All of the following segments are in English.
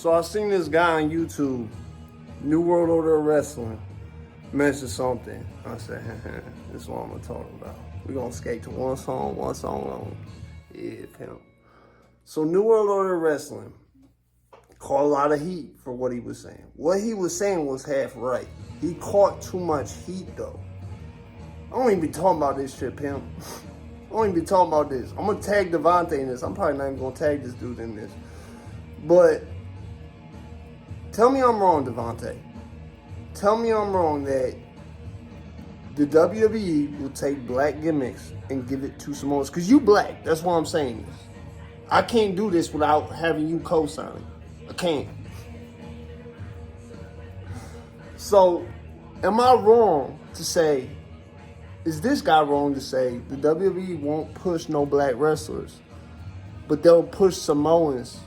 So I seen this guy on YouTube, New World Order of Wrestling, mention something. I said, this is what I'm gonna talk about. We're gonna skate to one song only. Yeah, pimp. So New World Order of Wrestling caught a lot of heat for what he was saying. What he was saying was half right. He caught too much heat though. I don't even be talking about this shit, pimp. I don't even be talking about this. I'm gonna tag Devontae in this. I'm probably not even gonna tag this dude in this. But tell me I'm wrong, Devontae. Tell me I'm wrong that the WWE will take black gimmicks and give it to Samoans. Because you black. That's why I'm saying this. I can't do this without having you co-signing. I can't. So, am I wrong to say, is this guy wrong to say the WWE won't push no black wrestlers, but they'll push Samoans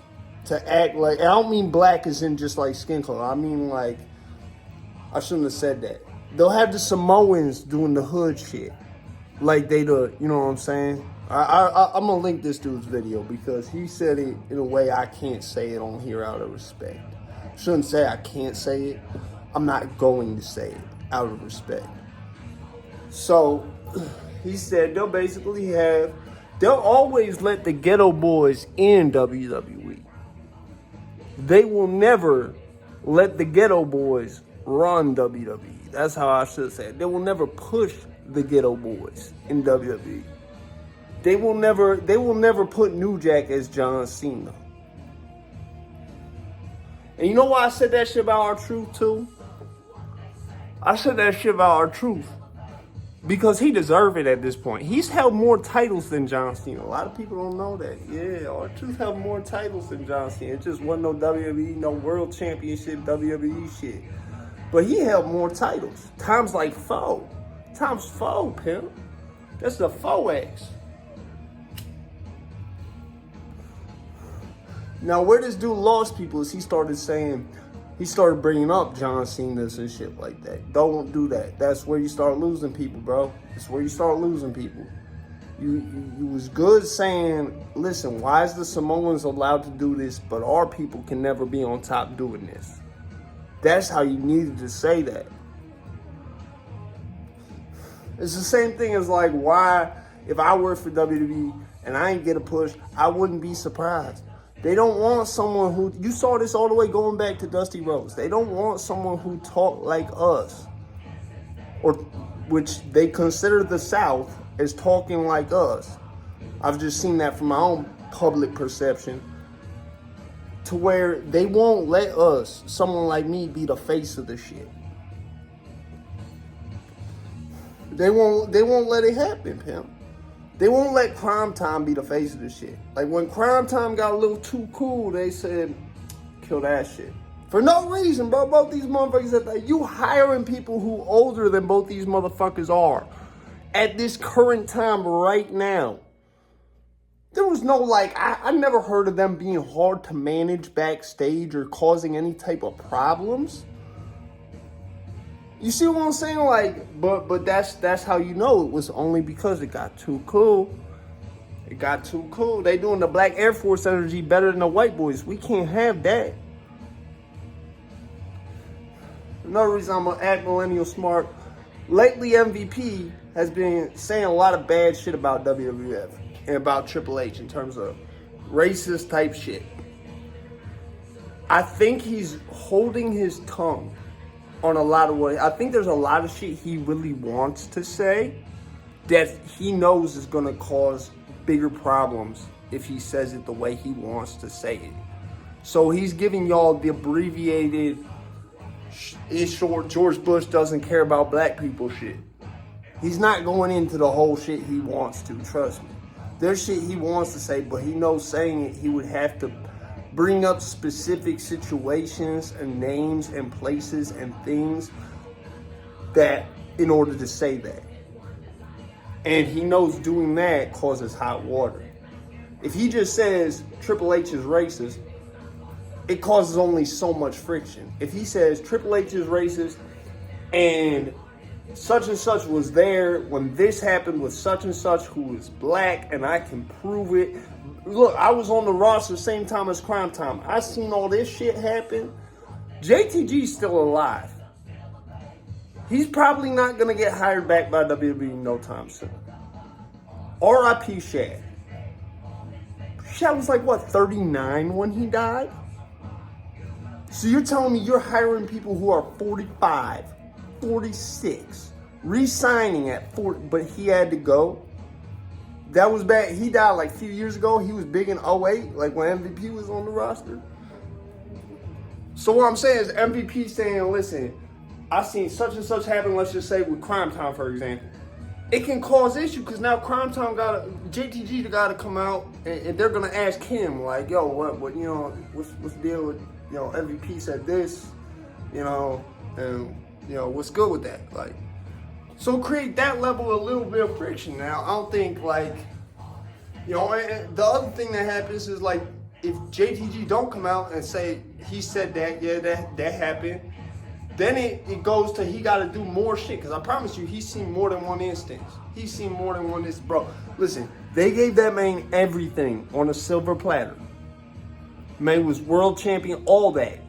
to act like, I don't mean black as in just like skin color. I mean like, I shouldn't have said that. They'll have the Samoans doing the hood shit. Like they do, you know what I'm saying? I'm going to link this dude's video because he said it in a way I can't say it on here out of respect. Shouldn't say I can't say it. I'm not going to say it out of respect. So he said they'll always let the ghetto boys in WWE. They will never let the ghetto boys run WWE. That's how I should say it. They will never push the ghetto boys in WWE. They will never put New Jack as John Cena. And you know why I said that shit about R-Truth too? I said that shit about R-Truth because he deserved it at this point. He's held more titles than John Cena. A lot of people don't know that. Yeah, R-Truth held more titles than John Cena. It just wasn't no WWE, no World Championship, WWE shit. But he held more titles. Times like 4. Times 4, pimp. That's the 4X. Now, where this dude lost people is he started bringing up John Cena's and shit like that. Don't do that. That's where you start losing people, bro. That's where you start losing people. You was good saying, listen, why is the Samoans allowed to do this, but our people can never be on top doing this? That's how you needed to say that. It's the same thing as like why, if I work for WWE and I ain't get a push, I wouldn't be surprised. They don't want someone who, you saw this all the way going back to Dusty Rhodes. They don't want someone who talk like us, or which they consider the South as talking like us. I've just seen that from my own public perception, to where they won't let us, someone like me, be the face of the shit. They won't let it happen, pimp. They won't let Crime Time be the face of the shit. Like when Crime Time got a little too cool, they said, kill that shit. For no reason, bro. Both these motherfuckers said that. You hiring people who older than both these motherfuckers are at this current time right now. There was no I never heard of them being hard to manage backstage or causing any type of problems. You see what I'm saying? But that's how you know it was only because it got too cool. It got too cool. They doing the Black Air Force energy better than the white boys. We can't have that. Another reason I'm gonna act millennial smart. Lately, MVP has been saying a lot of bad shit about WWF and about Triple H in terms of racist type shit. I think he's holding his tongue on a lot of what, I think there's a lot of shit he really wants to say that he knows is going to cause bigger problems if he says it the way he wants to say it. So he's giving y'all the abbreviated, it's short, George Bush doesn't care about black people shit. He's not going into the whole shit he wants to, trust me. There's shit he wants to say, but he knows saying it, he would have to bring up specific situations and names and places and things that in order to say that. And he knows doing that causes hot water. If he just says Triple H is racist, it causes only so much friction. If he says Triple H is racist and such was there when this happened with such and such who is black and I can prove it, Look, I was on the roster same time as Crime Time. I seen all this shit happen. JTG's still alive. He's probably not going to get hired back by WWE no time soon. R.I.P. Shad. Shad was like, what, 39 when he died? So you're telling me you're hiring people who are 45, 46, re-signing at 40, but he had to go? That was bad. He died like a few years ago. He was big in '08, like when MVP was on the roster. So what I'm saying is MVP saying, listen, I seen such and such happen, let's just say with Crime Time, for example. It can cause issue because now Crime Time JTG got to come out and they're going to ask him, like, yo, what, you know, what's the deal with, you know, MVP said this, you know, and, you know, what's good with that? Like, so create that level, a little bit of friction. Now, I don't think, like, you know, and the other thing that happens is, like, if JTG don't come out and say he said that, yeah, that happened, then it goes to he got to do more shit. Because I promise you, he's seen more than one instance. He's seen more than one instance. Bro, listen, they gave that man everything on a silver platter. Man was world champion, all that.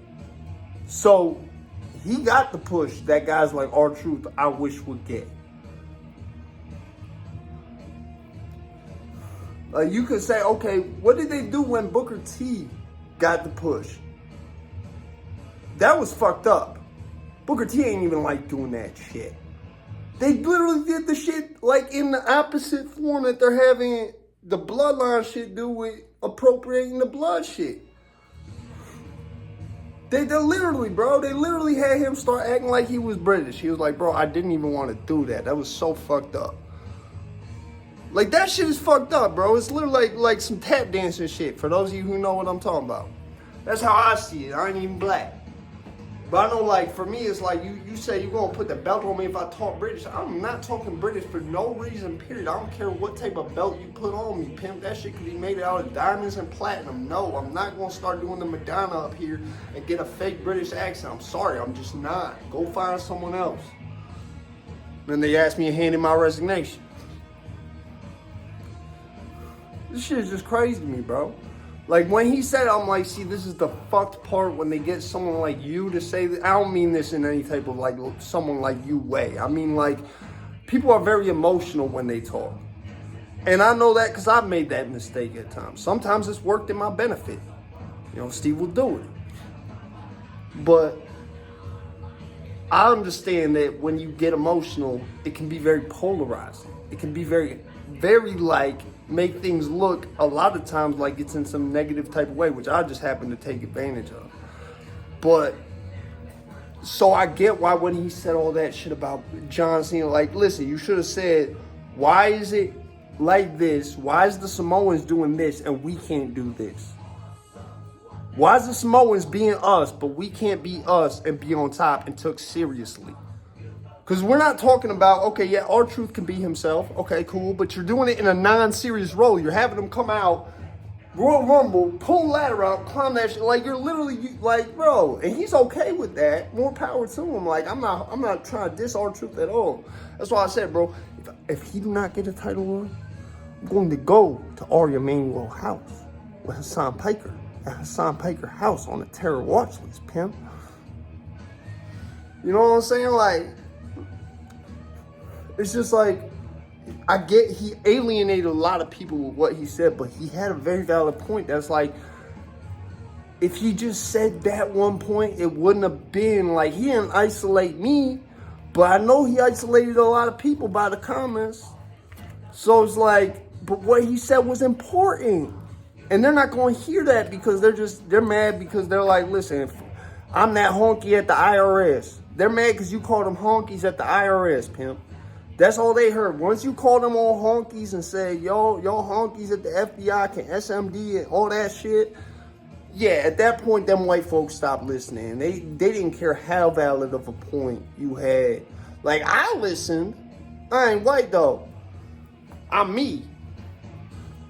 So he got the push that guys like R-Truth I wish would get. You could say, okay, what did they do when Booker T got the push? That was fucked up. Booker T ain't even like doing that shit. They literally did the shit like in the opposite form that they're having the bloodline shit do with appropriating the blood shit. They literally, bro, they literally had him start acting like he was British. He was like, bro, I didn't even want to do that. That was so fucked up. Like, that shit is fucked up, bro. It's literally like some tap dancing shit, for those of you who know what I'm talking about. That's how I see it. I ain't even black. But I know, like, for me, it's like you say you're going to put the belt on me if I talk British. I'm not talking British for no reason, period. I don't care what type of belt you put on me, pimp. That shit could be made out of diamonds and platinum. No, I'm not going to start doing the Madonna up here and get a fake British accent. I'm sorry, I'm just not. Go find someone else. Then they asked me to hand in my resignation. This shit is just crazy to me, bro. Like, when he said it, I'm like, see, this is the fucked part when they get someone like you to say that. I don't mean this in any type of, like, someone like you way. I mean, like, people are very emotional when they talk. And I know that because I've made that mistake at times. Sometimes it's worked in my benefit. You know, Steve will do it. But I understand that when you get emotional, it can be very polarizing. It can be very, like, make things look a lot of times like it's in some negative type of way, which I just happen to take advantage of. But, so I get why when he said all that shit about John Cena, like, listen, you should have said, why is it like this? Why is the Samoans doing this and we can't do this? Why is the Samoans being us, but we can't be us and be on top and took seriously? Because we're not talking about, okay, yeah, R-Truth can be himself. Okay, cool. But you're doing it in a non-serious role. You're having him come out, Royal Rumble, pull ladder out, climb that shit. Like, you're literally, like, bro. And he's okay with that. More power to him. Like, I'm not trying to diss R-Truth at all. That's why I said, bro, if he do not get a title run, I'm going to go to Ari Emanuel house with Hassan Piker. At Hassan Piker house on the terror watch list, pimp. You know what I'm saying? Like, it's just like, I get he alienated a lot of people with what he said, but he had a very valid point. That's like, if he just said that one point, it wouldn't have been like, he didn't isolate me, but I know he isolated a lot of people by the comments. So it's like, but what he said was important. And they're not going to hear that because they're mad because they're like, listen, I'm that honky at the IRS. They're mad because you called them honkies at the IRS, pimp. That's all they heard. Once you call them all honkies and say, yo honkies at the FBI can SMD and all that shit, yeah, at that point, them white folks stopped listening. They didn't care how valid of a point you had. Like, I listened. I ain't white, though. I'm me.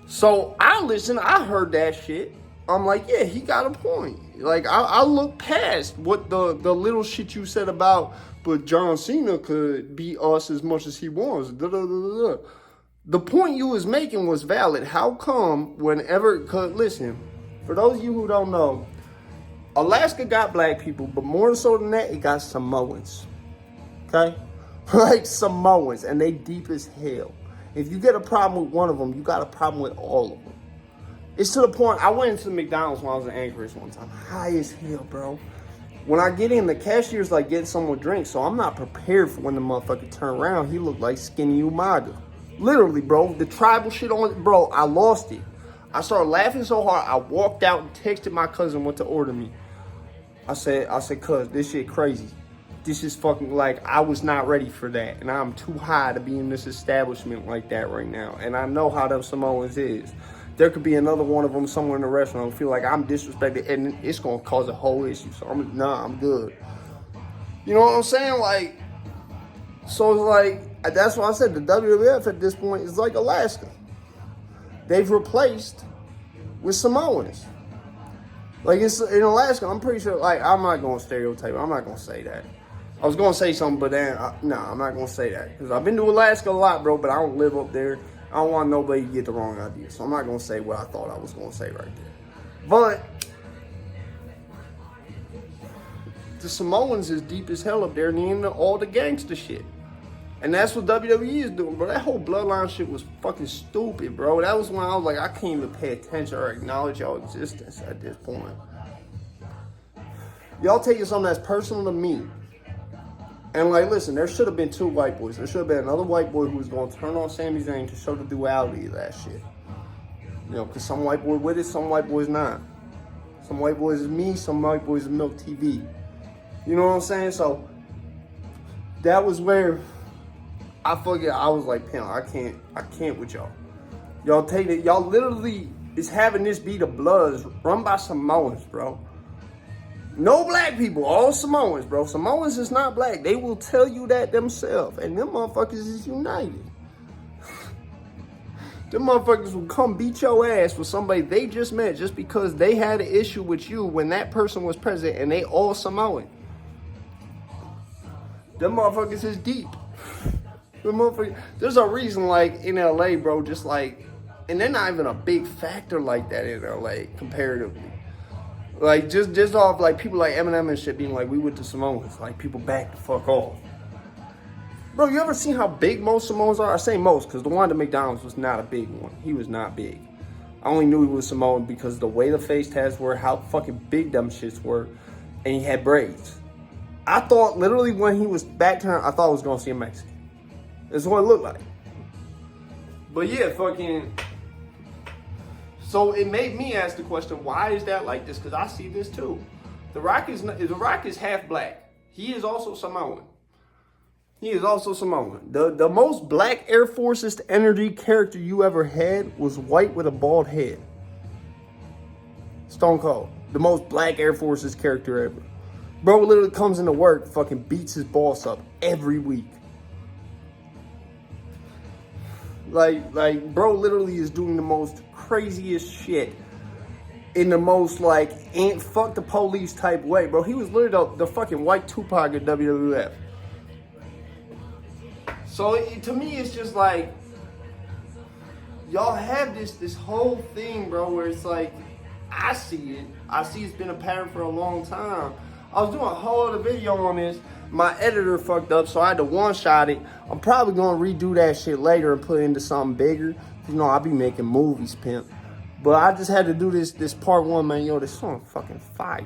So I listened. I heard that shit. I'm like, yeah, he got a point. Like, I look past what the little shit you said about, but John Cena could beat us as much as he wants. The point you was making was valid. How come whenever, cause listen, for those of you who don't know, Alaska got black people, but more so than that, it got Samoans. Okay? Like Samoans, and they deep as hell. If you get a problem with one of them, you got a problem with all of them. It's to the point, I went into McDonald's when I was in Anchorage one time. High as hell, bro. When I get in, the cashier's like getting someone drinks, so I'm not prepared for when the motherfucker turn around. He looked like Skinny Umaga. Literally, bro. The tribal shit on it, bro, I lost it. I started laughing so hard, I walked out and texted my cousin what to order me. I said, cuz, this shit crazy. This is fucking, like, I was not ready for that. And I'm too high to be in this establishment like that right now. And I know how them Samoans is. There could be another one of them somewhere in the restaurant who feel like I'm disrespected and it's going to cause a whole issue. So, I'm good. You know what I'm saying? Like, so it's like, that's why I said the WWF at this point is like Alaska. They've replaced with Samoans. Like, it's in Alaska, I'm pretty sure, like, I'm not going to stereotype. I'm not going to say that. I was going to say something, but then, no, I'm not going to say that. Because I've been to Alaska a lot, bro, but I don't live up there. I don't want nobody to get the wrong idea. So I'm not going to say what I thought I was going to say right there. But the Samoans is deep as hell up there and into all the gangster shit. And that's what WWE is doing, bro. That whole bloodline shit was fucking stupid, bro. That was when I was like, I can't even pay attention or acknowledge y'all existence at this point. Y'all taking something that's personal to me. And like, listen, there should have been two white boys. There should have been another white boy who was going to turn on Sami Zayn to show the duality of that shit. You know, because some white boy with it, some white boys not. Some white boys is me, some white boys is Milk TV. You know what I'm saying? So, that was where I was like, Pam, I can't with y'all. Y'all take it, y'all literally is having this be the Bloods run by Samoans, bro. No black people, all Samoans, bro. Samoans is not black. They will tell you that themselves. And them motherfuckers is united. Them motherfuckers will come beat your ass for somebody they just met just because they had an issue with you when that person was president and they all Samoan. Them motherfuckers is deep. There's a reason, like, in LA, bro, just like, and they're not even a big factor like that in LA, comparatively. Like, just off, like, people like Eminem and shit being like, we with the Samoans. Like, people back the fuck off. Bro, you ever seen how big most Samoans are? I say most, because the one at McDonald's was not a big one. He was not big. I only knew he was Samoan because the way the face tats were, how fucking big them shits were, and he had braids. I thought, literally, when he was back turned, I thought I was going to see a Mexican. That's what it looked like. But yeah, fucking. So it made me ask the question, why is that like this? Because I see this too. The Rock is half black. He is also Samoan. He is also Samoan. The most black Air Forces energy character you ever had was white with a bald head. Stone Cold. The most black Air Forces character ever. Bro literally comes into work, fucking beats his boss up every week. Like, bro literally is doing the most craziest shit in the most, like, ain't fuck the police type way, bro. He was literally the fucking white Tupac at WWF. So, to me, it's just like, y'all have this whole thing, bro, where it's like, I see it. I see it's been a pattern for a long time. I was doing a whole other video on this. My editor fucked up, so I had to one-shot it. I'm probably going to redo that shit later and put it into something bigger. You know, I be making movies, pimp. But I just had to do this part one, man. Yo, this song fucking fire.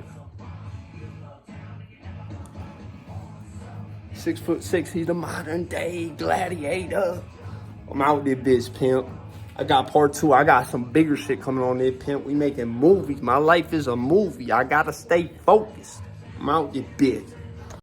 6'6", he's the modern day gladiator. I'm out with this bitch, pimp. I got part two. I got some bigger shit coming on there, pimp. We making movies. My life is a movie. I gotta stay focused. I'm out with this bitch.